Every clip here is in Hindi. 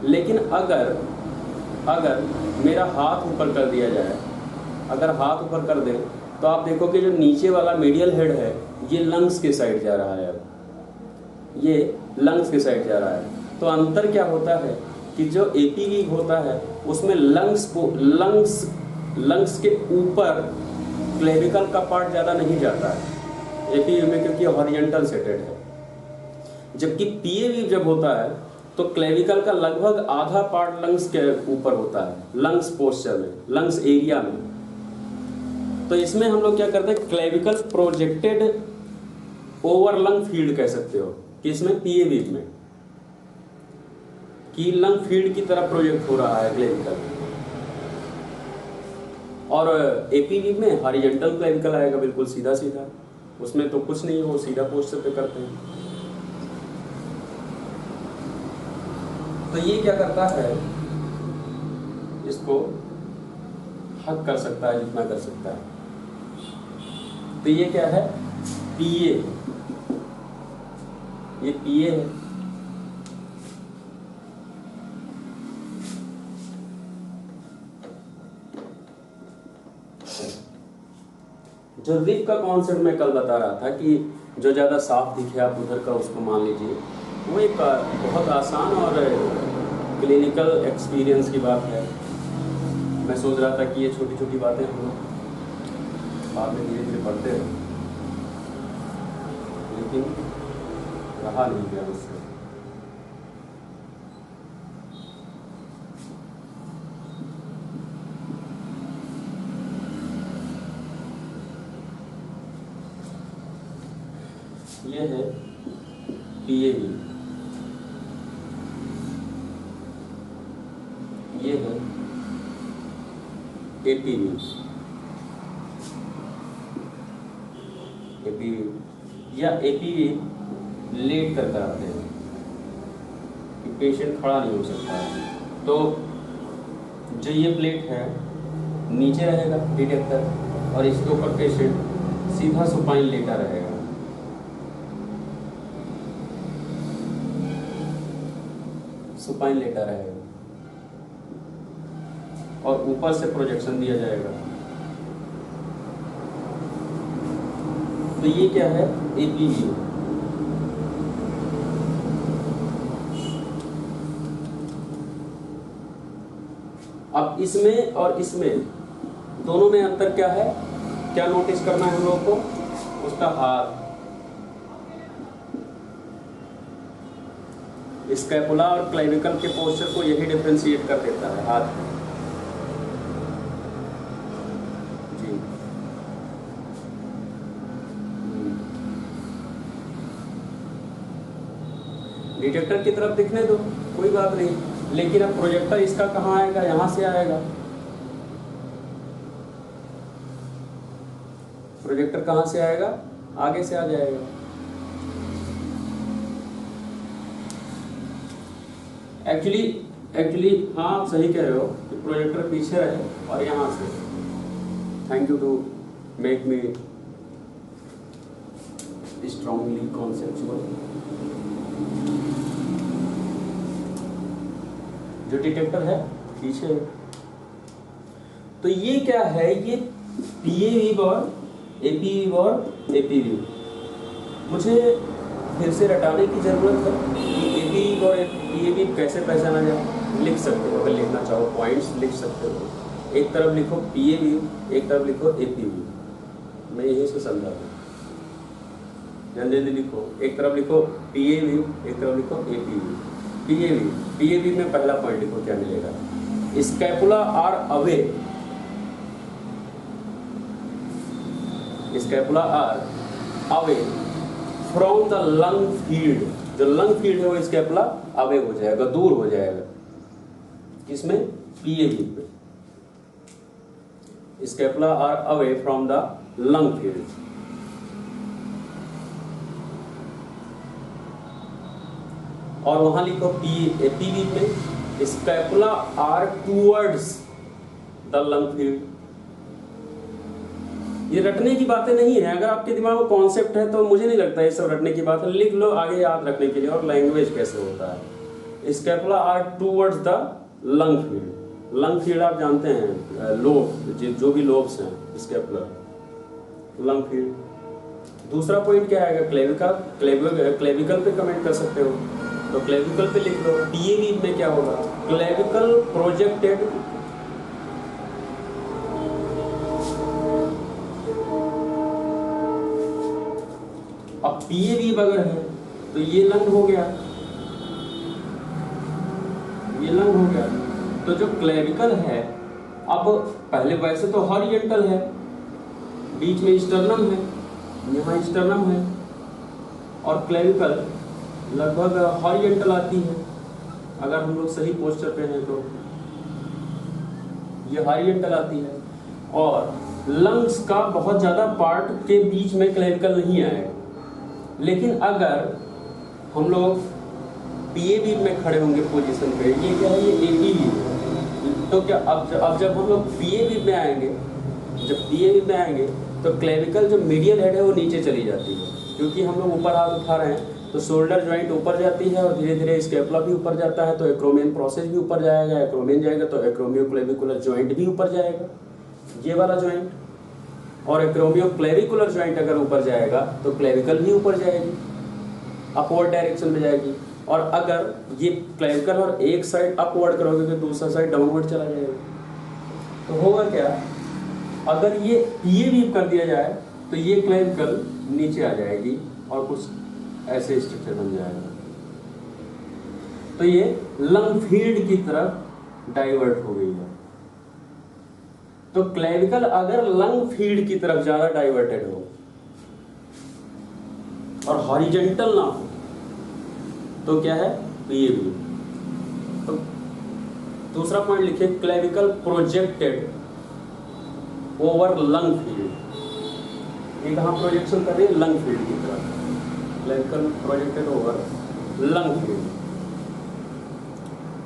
लेकिन अगर मेरा हाथ ऊपर कर दिया जाए, अगर हाथ ऊपर कर दें तो आप देखोगे जो नीचे वाला मीडियल हेड है ये लंग्स के साइड जा रहा है, अब ये लंग्स के साइड जा रहा है। तो अंतर क्या होता है कि जो एपीवी होता है उसमें लंग्स के ऊपर क्लेविकल का पार्ट ज़्यादा नहीं जाता है एपीवी में, क्योंकि हॉरिजॉन्टल सेटेड है। जबकि पीएवी जब होता है तो क्लेविकल का लगभग आधा पार्ट लंग्स के ऊपर होता है, लंग्स पोस्चर में, लंग्स एरिया में। तो इसमें हम लोग क्या करते हैं, clavicle projected over lung field कह सकते हो कि इसमें पीएवी में कि लंग फील्ड की तरह प्रोजेक्ट हो रहा है क्लेविकल, और एपीवी में हॉरिजॉन्टल क्लेविकल आएगा, बिल्कुल सीधा सीधा, उसमें तो कुछ नहीं, वो सीधा पोस्चर पे करते हैं। तो ये क्या करता है, इसको हक कर सकता है जितना कर सकता है। तो ये क्या है, पीए, ये पीए है। जो रिप का कॉन्सेप्ट मैं कल बता रहा था कि जो ज़्यादा साफ दिखे आप उधर का उसको मान लीजिए, वो एक बहुत आसान और क्लिनिकल एक्सपीरियंस की बात है। मैं सोच रहा था कि ये छोटी छोटी बातें हम लोग बाद में धीरे धीरे पढ़ते हैं, लेकिन रहा नहीं गया उससे। ये है पीएवी, ये है एपीवी। एपीवी या एपीवी लेट कर कराते हैं कि पेशेंट खड़ा नहीं हो सकता है। तो जो ये प्लेट है नीचे रहेगा डिटेक्टर, और इसके ऊपर पेशेंट सीधा सुपाइन लेटा रहेगा। सुपाइन लेटा रहेगा और ऊपर से प्रोजेक्शन दिया जाएगा। तो ये क्या है, एपीवी। अब इसमें और इसमें दोनों में अंतर क्या है, क्या नोटिस करना है हम लोग को, उसका हाथ, स्कैपुला और क्लेविकल के पोस्चर को यही डिफरेंशिएट कर देता है, हाथ जी। डिटेक्टर की तरफ दिखने दो, कोई बात नहीं, लेकिन अब प्रोजेक्टर इसका कहाँ आएगा, यहां से आएगा। प्रोजेक्टर कहाँ से आएगा, आगे से आ जाएगा। एक्चुअली हाँ आप सही कह रहे हो कि प्रोजेक्टर पीछे रहे और यहाँ से। Thank you to make me strongly conceptual. जो डिटेक्टर है पीछे है। तो ये क्या है, ये पीएवी और एपीवी और एपीवी। मुझे फिर से रटाने की जरूरत है कि एपीवी और पीएवी कैसे पहचाना जाए। लिख सकते हो, अगर लिखना चाहो पॉइंट्स लिख सकते हो। एक तरफ लिखो पीएवी, एक तरफ लिखो एपीवी। मैं यही से समझा दूँ, जल्दी जल्दी लिखो। एक तरफ लिखो पीएवी, एक तरफ लिखो एपीवी। पीएवी में पहला पॉइंट लिखो, क्या मिलेगा, scapula are away, scapula are away from the lung field. जो लंग फील्ड है वो स्कैपुला अवे हो जाएगा, दूर हो जाएगा। किसमें, पीएवी में। Scapula are away from the lung field. और वहां लिखो पीवी में scapula are towards the lung field. ये रटने की बातें नहीं है। अगर आपके दिमाग में कॉन्सेप्ट है तो मुझे नहीं लगता ये सब रटने की बात है। लिख लो आगे याद रखने के लिए, और लैंग्वेज कैसे होता है scapula are towards the lung field. Lung field आप जानते हैं, लोब, जो भी लोब्स हैं स्कैपुलर, लंग फील्ड। दूसरा पॉइंट क्या आएगा, क्लेविकल पे कमेंट कर सकते हो, तो क्लेविकल पे लिख लो। पीएवी में क्या होगा, क्लेविकल प्रोजेक्टेड अब पीएवी अगर है तो ये लंग हो गया, ये लंग हो गया। तो जो क्लेविकल है, अब पहले वैसे तो हॉरिजॉन्टल है, बीच में स्टर्नम है, यहाँ स्टर्नम है, और क्लेविकल लगभग हॉरिजॉन्टल आती है अगर हम लोग सही पोस्चर पे हैं तो ये हॉरिजॉन्टल आती है। और लंग्स का बहुत ज़्यादा पार्ट के बीच में क्लेविकल नहीं आएगा, लेकिन अगर हम लोग पीएवी में खड़े होंगे पोजीशन पे, ये क्या है, ये एपीवी है, तो क्या अब जब हम लोग पीएवी में आएंगे, जब पीएवी में आएंगे तो क्लेविकल जो मीडियल हेड है वो नीचे चली जाती है, क्योंकि हम लोग ऊपर हाथ उठा रहे हैं तो शोल्डर जॉइंट ऊपर जाती है और धीरे धीरे स्कैपुला भी ऊपर जाता है, तो एक्रोमियन प्रोसेस भी ऊपर जाएगा, एक्रोमियन जाएगा तो एक्रोमियोक्लेविकुलर जॉइंट भी ऊपर जाएगा, ये वाला जॉइंट। और एक्रोमियोक्लेविकुलर जॉइंट अगर ऊपर जाएगा तो क्लेविकल भी ऊपर जाएगी, अपवर्ड डायरेक्शन में जाएगी। और अगर ये क्लेविकल और एक साइड अपवर्ड करोगे तो दूसरा साइड डाउनवर्ड चला जाएगा। तो होगा क्या, अगर ये पीएवी कर दिया जाए तो ये क्लेविकल नीचे आ जाएगी और कुछ ऐसे स्ट्रक्चर बन जाएगा, तो ये लंग फील्ड की तरफ डाइवर्ट हो गई है। तो क्लेविकल अगर लंग फील्ड की तरफ ज्यादा डाइवर्टेड हो और हॉरिजॉन्टल ना हो तो क्या है, पीएवी। तो दूसरा पॉइंट लिखिए, clavicle projected over lung field. ये कहाँ प्रोजेक्शन कर रही है, लंग फील्ड की तरफ, clavicle projected over lung field.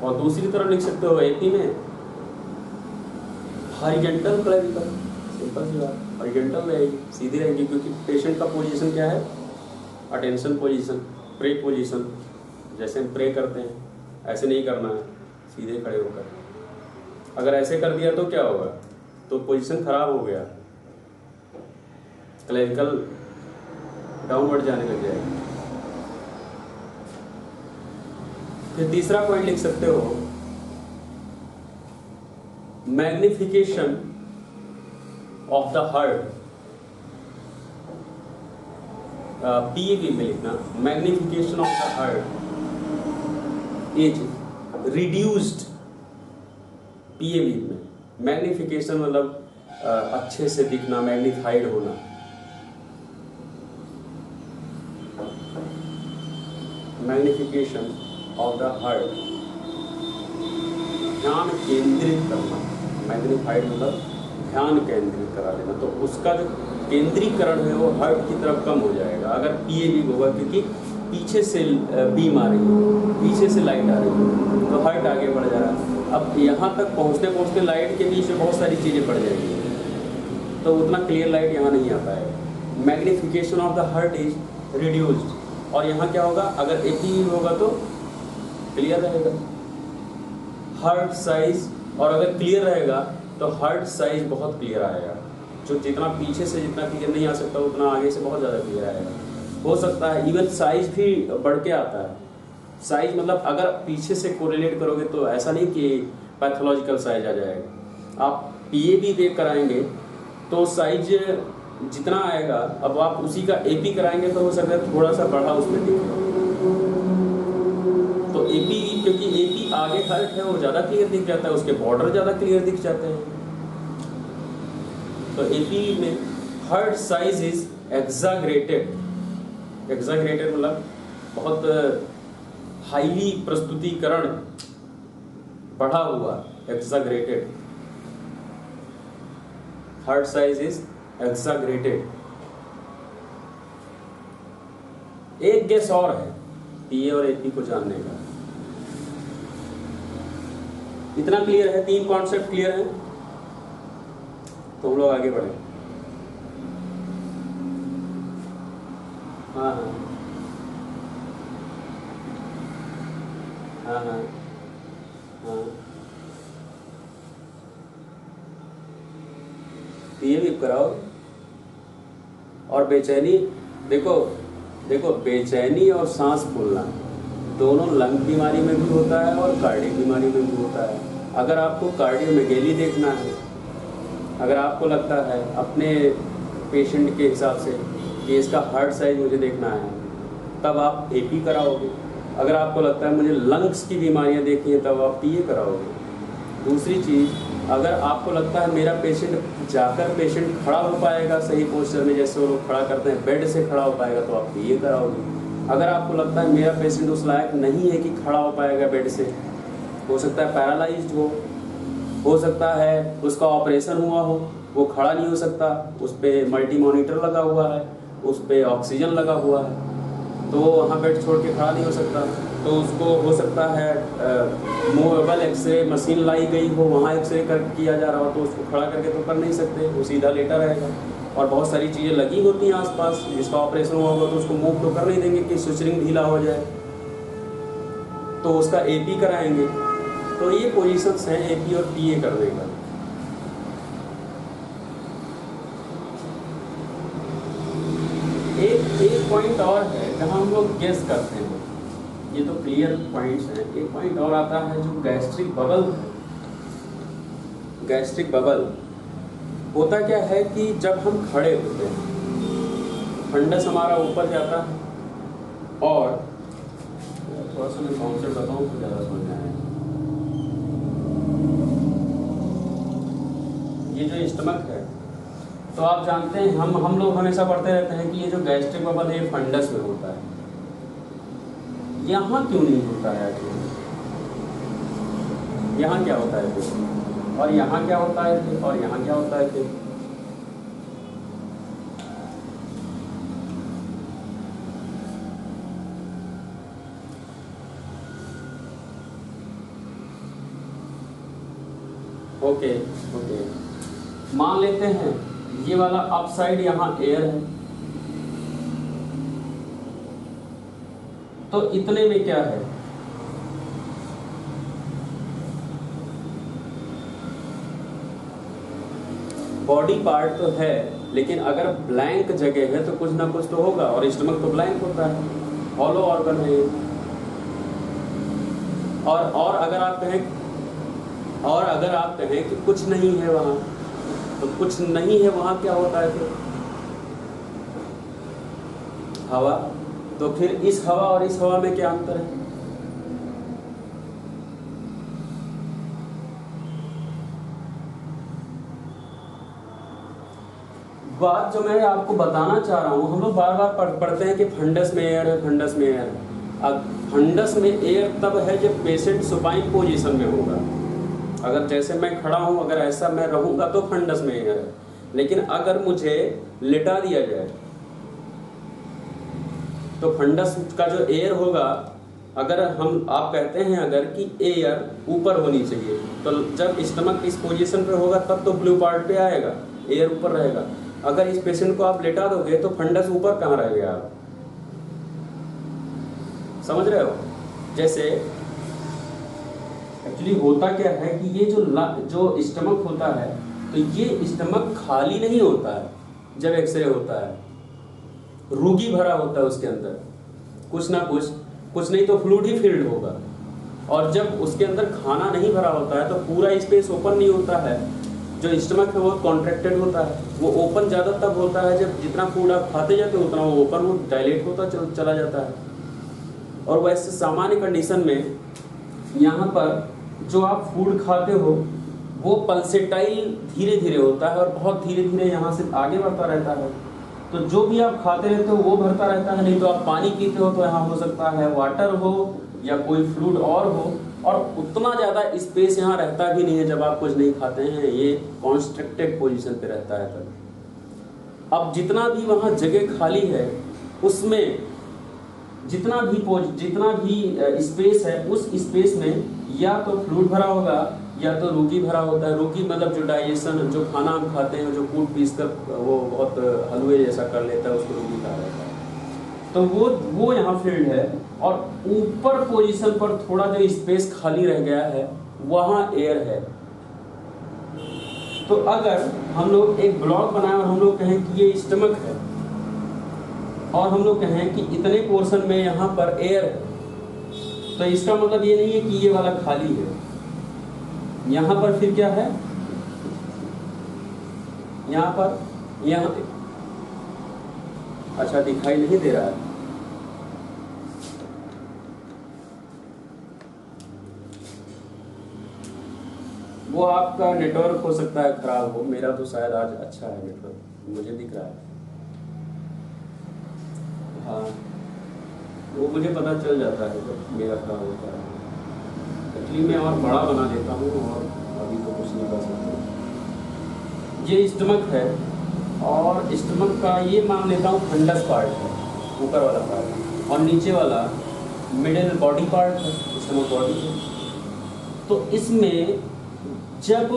और दूसरी तरफ लिख सकते हो एपी में हॉरिजॉन्टल क्लेविकल, सिंपल सी बात, हॉरिजॉन्टल रहेगी, सीधी रहेगी, क्योंकि पेशेंट का पोजीशन क्या है, अटेंशन पोजीशन, प्रे पोजीशन, जैसे हम प्रे करते हैं ऐसे नहीं करना है, सीधे खड़े होकर। अगर ऐसे कर दिया तो क्या होगा, तो पोजीशन खराब हो गया, क्लेविकल डाउनवर्ड जाने लग जाएगा। फिर तीसरा पॉइंट लिख सकते हो, magnification of the heart. PAV में लिखना, magnification of the heart is reduced. PAV में मैग्निफिकेशन मतलब अच्छे से दिखना, मैग्नीफाइड होना। मैग्निफिकेशन ऑफ द हार्ट, ध्यान केंद्रित करना, मैग्नीफाइड मतलब ध्यान केंद्रित करा लेना, तो उसका जो केंद्रीकरण है वो हार्ट की तरफ कम हो जाएगा अगर पीएवी होगा, क्योंकि पीछे से बीम आ रही है, पीछे से लाइट आ रही है, तो हार्ट आगे बढ़ जा रहा है। अब यहाँ तक पहुँचते पहुँचते लाइट के बीच में बहुत सारी चीज़ें पड़ जाएंगी, तो उतना क्लियर लाइट यहाँ नहीं आ पाएगा। Magnification of the heart is reduced. और यहाँ क्या होगा, अगर एपी होगा तो क्लियर रहेगा हार्ट साइज, और अगर क्लियर रहेगा तो हार्ट साइज बहुत क्लियर आएगा, जो जितना पीछे से जितना क्लियर नहीं आ सकता उतना आगे से बहुत ज़्यादा क्लियर आएगा। हो सकता है इवन साइज भी बढ़ के आता है। साइज मतलब अगर पीछे से कोरिलेट करोगे तो ऐसा नहीं कि पैथोलॉजिकल साइज आ जाएगा। आप पीएवी देख कराएंगे तो साइज जितना आएगा, अब आप उसी का एपी कराएंगे तो हो सकता है थोड़ा सा बढ़ा उसमें दिखेगा। तो एपी, क्योंकि एपी आगे हार्ट है वो ज़्यादा क्लियर दिख जाता है, उसके बॉर्डर ज़्यादा क्लियर दिख जाते हैं। तो एपी में heart size is exaggerated. Exaggerated मतलब बहुत हाईली प्रस्तुतिकरण, बढ़ा हुआ, exaggerated. Heart size is exaggerated. एक गेस और है पीए और एपी को जानने का। इतना क्लियर है, तीन कॉन्सेप्ट क्लियर है, तो हम लोग आगे बढ़े। हाँ हाँ हाँ हाँ हाँ, ये भी कराओ। और बेचैनी, देखो देखो, बेचैनी और सांस फूलना दोनों लंग बीमारी में भी होता है और कार्डियक बीमारी में भी होता है। अगर आपको कार्डियोमेगेली देखना है, अगर आपको लगता है अपने पेशेंट के हिसाब से कि इसका हार्ट साइज मुझे देखना है, तब आप एपी कराओगे। अगर आपको लगता है मुझे लंग्स की बीमारियां देखनी है, तब आप पीए कराओगे। दूसरी चीज़, अगर आपको लगता है मेरा पेशेंट जाकर पेशेंट खड़ा हो पाएगा सही पोस्चर में, जैसे वो लोग खड़ा करते हैं, बेड से खड़ा हो पाएगा, तो आप पीए कराओगे। अगर आपको लगता है मेरा पेशेंट उस लायक नहीं है कि खड़ा हो पाएगा बेड से, हो सकता है पैरालाइज्ड हो सकता है उसका ऑपरेशन हुआ हो, वो खड़ा नहीं हो सकता, उस पर मल्टी मॉनिटर लगा हुआ है, उस पर ऑक्सीजन लगा हुआ है, तो वो वहाँ बेड छोड़ के खड़ा नहीं हो सकता, तो उसको हो सकता है मूवेबल एक्सरे मशीन लाई गई हो, वहाँ एक्सरे कर किया जा रहा हो, तो उसको खड़ा करके तो कर नहीं सकते, वो सीधा लेटा रहेगा। और बहुत सारी चीज़ें लगी होती हैं आसपास, जिसका ऑपरेशन हुआ होगा तो उसको मूव तो कर नहीं देंगे कि स्विचरिंग ढीला हो जाए, तो उसका एपी कराएंगे। तो ये पोजीशंस हैं एपी और पीए करने का। एक पॉइंट और है जहाँ हम लोग गेस करते हैं, ये तो क्लियर पॉइंट्स हैं। एक पॉइंट और आता है जो गैस्ट्रिक बबल है। गैस्ट्रिक बबल होता क्या है कि जब हम खड़े होते हैं, फंडस हमारा ऊपर जाता है, और थोड़ा सा मैं कॉन्सेप्ट बताऊँ तो ज़्यादा समझ में आएगा। ये जो स्टमक है, तो आप जानते हैं हम लोग हमेशा पढ़ते रहते हैं कि ये जो गैस्ट्रिक बबल है फंडस में होता है। यहाँ क्यों नहीं होता है एक्चुअली? यहाँ क्या होता है फिर, और यहाँ क्या होता है फिर, और यहाँ क्या होता है फिर? ओके, मान लेते हैं ये वाला अपसाइड यहाँ एयर है, तो इतने में क्या है, बॉडी पार्ट तो है, लेकिन अगर ब्लैंक जगह है तो कुछ ना कुछ तो होगा, और स्टमक तो ब्लैंक होता है, हॉलो ऑर्गन है। और अगर आप कहें कि कुछ नहीं है वहाँ, तो कुछ नहीं है वहाँ क्या होता है फिर? हवा। तो फिर इस हवा और इस हवा में क्या अंतर है? बात जो मैं आपको बताना चाह रहा हूँ, हम लोग बार बार पढ़ते हैं कि फंडस में एयर है, फंडस में एयर है। अब फंडस में एयर तब है जब पेशेंट सुपाइन पोजीशन में होगा। अगर जैसे मैं खड़ा हूँ, अगर ऐसा मैं रहूँगा तो फंडस में एयर है, लेकिन अगर मुझे लिटा दिया जाए तो फंडस का जो एयर होगा, अगर आप कहते हैं अगर कि एयर ऊपर होनी चाहिए, तो जब स्टमक इस पोजीशन पे होगा तब तो ब्लू पार्ट पे आएगा, एयर ऊपर रहेगा। अगर इस पेशेंट को आप लेटा दोगे तो फंडस ऊपर कहाँ रहेगा? आप समझ रहे हो? जैसे एक्चुअली होता क्या है कि ये जो स्टमक होता है, तो ये स्टमक खाली नहीं होता है जब एक्सरे होता है, रूगी भरा होता है उसके अंदर, कुछ ना कुछ नहीं तो फ्लूइड ही फिल्ड होगा। और जब उसके अंदर खाना नहीं भरा होता है तो पूरा स्पेस ओपन नहीं होता है, जो स्टमक है वो कॉन्ट्रैक्टेड होता है। वो ओपन ज़्यादा तब होता है जब जितना फूड आप खाते जाते हो उतना वो ओपन, वो डायलेट होता चला जाता है। और वैसे सामान्य कंडीशन में यहाँ पर जो आप फूड खाते हो वो पल्सेटाइल धीरे धीरे होता है और बहुत धीरे धीरे यहाँ से आगे बढ़ता रहता है। तो जो भी आप खाते रहते हो वो भरता रहता है, नहीं तो आप पानी पीते हो तो यहाँ हो सकता है वाटर हो या कोई फ्लूइड और हो, और उतना ज़्यादा स्पेस यहाँ रहता भी नहीं है जब आप कुछ नहीं खाते हैं, ये कॉन्स्ट्रक्टेड पोजीशन पे रहता है तब। अब जितना भी वहाँ जगह खाली है उसमें जितना भी स्पेस है, उस स्पेस में या तो फ्लूइड भरा होगा या तो रूगी भरा होता है। रूगी मतलब जो डाइजेशन, जो खाना हम खाते हैं, जो फूड पीस कर वो बहुत हलवे जैसा कर लेता है, उसको रूगी कहा जाता है। तो वो यहाँ फील्ड है, और ऊपर पोजीशन पर थोड़ा जो स्पेस खाली रह गया है वहाँ एयर है। तो अगर हम लोग एक ब्लॉक बनाए और हम लोग कहें कि ये स्टमक है, और हम लोग कहें कि इतने पोर्शन में यहाँ पर एयर है, तो इसका मतलब ये नहीं है कि ये वाला खाली है। यहाँ पर फिर क्या है, यहाँ पर, यहाँ, अच्छा दिखाई नहीं दे रहा है, वो आपका नेटवर्क हो सकता है खराब हो, मेरा तो शायद आज अच्छा है नेटवर्क, मुझे दिख रहा है। हाँ, वो मुझे पता चल जाता है जब मेरा खराब होता है। एक्चुअली मैं और बड़ा बना देता हूँ, और अभी तो कुछ नहीं कर सकते। ये स्टमक है, और स्टमक का ये मान लेता हूँ फंडस पार्ट है, ऊपर वाला पार्ट, और नीचे वाला मिडिल बॉडी पार्ट है, स्टमक बॉडी है। तो इसमें जब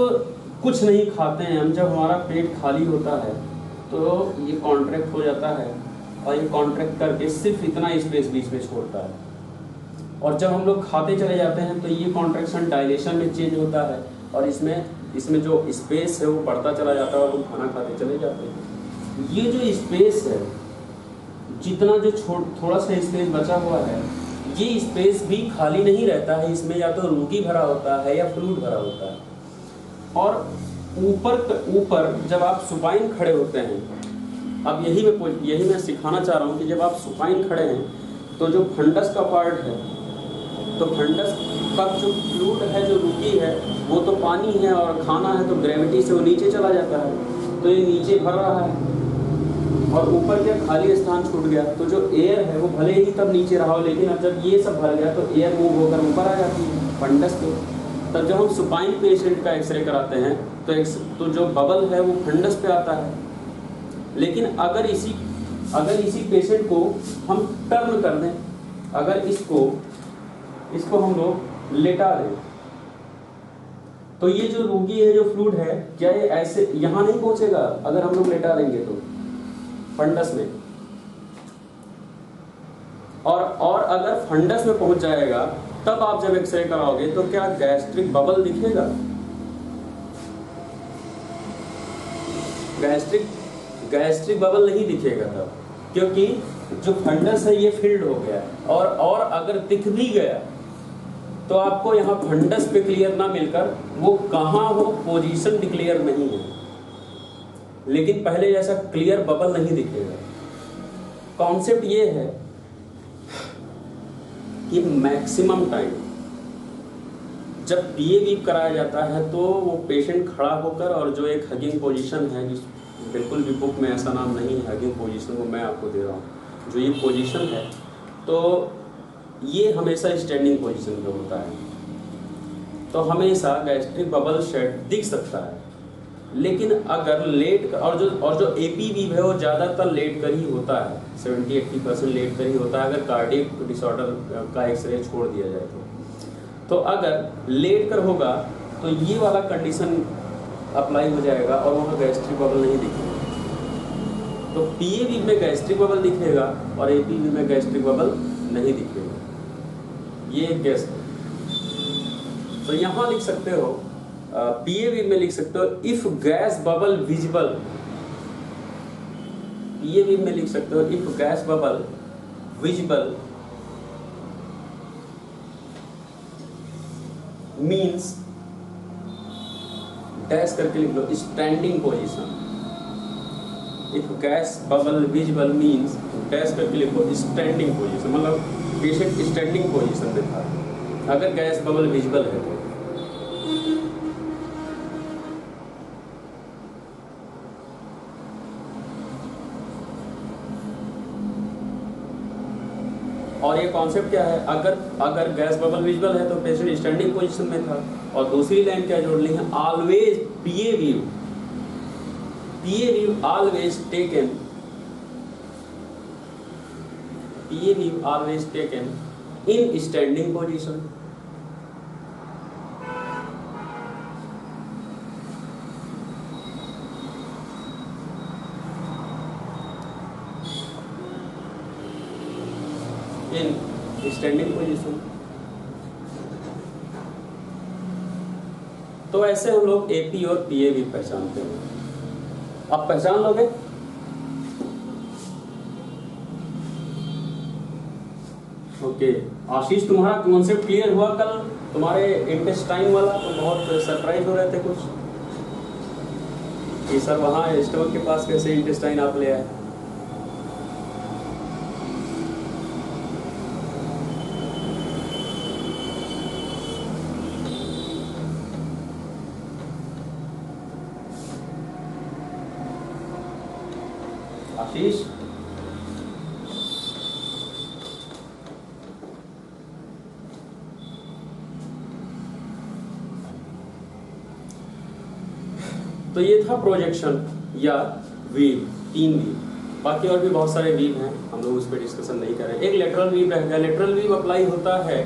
कुछ नहीं खाते हैं हम, जब हमारा पेट खाली होता है तो ये कॉन्ट्रैक्ट हो जाता है, और ये कॉन्ट्रैक्ट करके सिर्फ इतना स्पेस बीच में छोड़ता है, और जब हम लोग खाते चले जाते हैं तो ये कॉन्ट्रैक्शन डायलेशन में चेंज होता है, और इसमें जो स्पेस है वो बढ़ता चला जाता है, और हम खाना खाते चले जाते हैं। ये जो स्पेस है, जितना जो थोड़ा सा स्पेस बचा हुआ है, ये स्पेस भी खाली नहीं रहता है, इसमें या तो रूगी भरा होता है या फ्लूइड भरा होता है। और ऊपर जब आप सुपाइन खड़े होते हैं, अब यही मैं सिखाना चाह रहा हूँ कि जब आप सुपाइन खड़े हैं तो जो फंडस का पार्ट है, तो फंडस का जो फ्लूइड है, जो रूगी है, वो तो पानी है और खाना है, तो ग्रेविटी से वो नीचे चला जाता है, तो ये नीचे भर रहा है, और ऊपर क्या खाली स्थान छूट गया, तो जो एयर है वो भले ही तब नीचे रहा हो, लेकिन अब जब ये सब भर गया तो एयर मूव होकर ऊपर आ जाती है फंडस पे। तब जब हम सुपाइन पेशेंट का एक्सरे कराते हैं तो जो बबल है वो फंडस पे आता है। लेकिन अगर इसी पेशेंट को हम टर्न कर दें, अगर इसको हम लोग लेटा दें, तो ये जो रोगी है, जो फ्लूइड है, क्या ये ऐसे यहाँ नहीं पहुंचेगा? अगर हम लोग लेटा देंगे तो फंडस में, और अगर फंडस में पहुंच जाएगा तब आप जब एक्सरे कराओगे तो क्या गैस्ट्रिक बबल दिखेगा? गैस्ट्रिक बबल नहीं दिखेगा तब, क्योंकि जो फंडस है ये फिल्ड हो गया, और अगर दिख भी गया तो आपको यहाँ फंडस पे क्लियर ना मिलकर वो कहाँ हो पोजीशन डिक्लेयर नहीं है, लेकिन पहले जैसा क्लियर बबल नहीं दिखेगा। कॉन्सेप्ट ये है कि मैक्सिमम टाइम जब पीए वीप कराया जाता है तो वो पेशेंट खड़ा होकर, और जो एक हगिंग पोजीशन है, बिल्कुल भी बुक में ऐसा नाम नहीं है हगिंग पोजीशन को मैं आपको दे रहा हूँ, जो ये पोजीशन है, तो ये हमेशा स्टैंडिंग पोजीशन पे होता है, तो हमेशा गैस्ट्रिक बबल शेड दिख सकता है। लेकिन अगर लेट, और जो एपी वीव है वो ज़्यादातर लेट कर ही होता है, 70-80% लेट कर ही होता है, अगर कार्डियक डिसऑर्डर का एक्सरे छोड़ दिया जाए तो अगर लेट कर होगा तो ये वाला कंडीशन अप्लाई हो जाएगा और वहाँ गैस्ट्रिक बबल नहीं दिखेगा। तो पीए वीव में गैस्ट्रिक बबल दिखेगा और एपी वीव में गैस्ट्रिक बबल नहीं दिखेगा, ये एक गैस है। तो यहाँ लिख सकते हो, पीए वीव में लिख सकते हो, if gas bubble visible, PA view में लिख सकते हो if gas bubble visible means, dash करके लिख लो, standing position. If gas bubble visible means dash करके लिखो स्टैंडिंग पोजीशन, मतलब पेशेंट स्टैंडिंग पोजीशन में था अगर गैस बबल विजिबल है तो। और ये कॉन्सेप्ट क्या है, अगर गैस बबल विजिबल है तो पेशेंट स्टैंडिंग पोजीशन में था। और दूसरी लाइन क्या जोड़नी है, always PA view always taken, PA view always taken in standing position. Standing position. तो ऐसे हम लोग एपी और पीए भी पहचानते हैं। आप पहचान लोगे? ओके आशीष, तुम्हारा कॉन्सेप्ट क्लियर हुआ? कल तुम्हारे इंटेस्टाइन वाला तो बहुत सरप्राइज हो रहे थे कुछ कि सर वहाँ स्टोर के पास कैसे इंटेस्टाइन आप ले आए। आशीष, तो ये था प्रोजेक्शन या वीव, 3 वीव। बाकी और भी बहुत सारे वीव हैं, हम लोग उस पर डिस्कशन नहीं कर रहे। एक लेटरल वीव रहेगा। लेटरल वीव अप्लाई होता है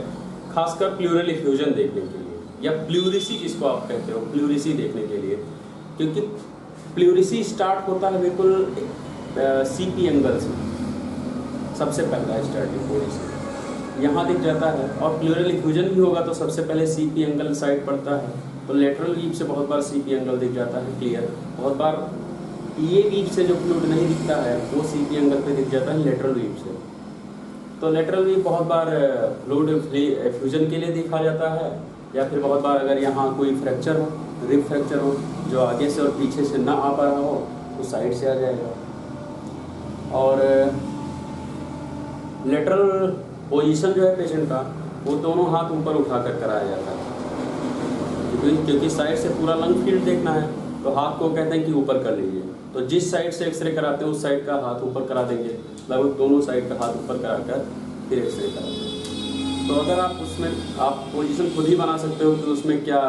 खासकर प्लूरल इफ्यूजन देखने के लिए, या प्लूरिसी जिसको आप कहते हो, प्लूरिसी देखने के लिए, क्योंकि प्लूरिसी स्टार्ट होता है बिल्कुल सीपी एंगल से, सबसे पहला स्टार्टिंग थोड़ी सी यहाँ दिख जाता है। और प्लूरल इफ्यूजन भी होगा तो सबसे पहले सीपी एंगल साइड पड़ता है, तो लेटरल वीव से बहुत बार सीपी एंगल दिख जाता है क्लियर। बहुत बार ये वीव से जो फ्लूइड नहीं दिखता है वो सीपी एंगल पे दिख जाता है लेटरल वीव से। तो लेटरल वीव बहुत बार फ्लूइड फ्यूजन के लिए देखा जाता है, या फिर बहुत बार अगर यहाँ कोई फ्रैक्चर हो, रिब फ्रैक्चर हो जो आगे से और पीछे से ना आ पा रहा हो तो साइड से आ जाएगा। और लेटरल पोजीशन जो है पेशेंट का, वो दोनों हाथ ऊपर उठा कर कराया जाता है, क्योंकि साइड से पूरा लंग फील्ड देखना है तो हाथ को कहते हैं कि ऊपर कर लीजिए। तो जिस साइड से एक्सरे कराते हैं उस साइड का हाथ ऊपर करा देंगे, लगभग दोनों साइड का हाथ ऊपर कराकर फिर एक्सरे कराते हैं। तो अगर आप उसमें आप पोजीशन खुद ही बना सकते हो कि उसमें क्या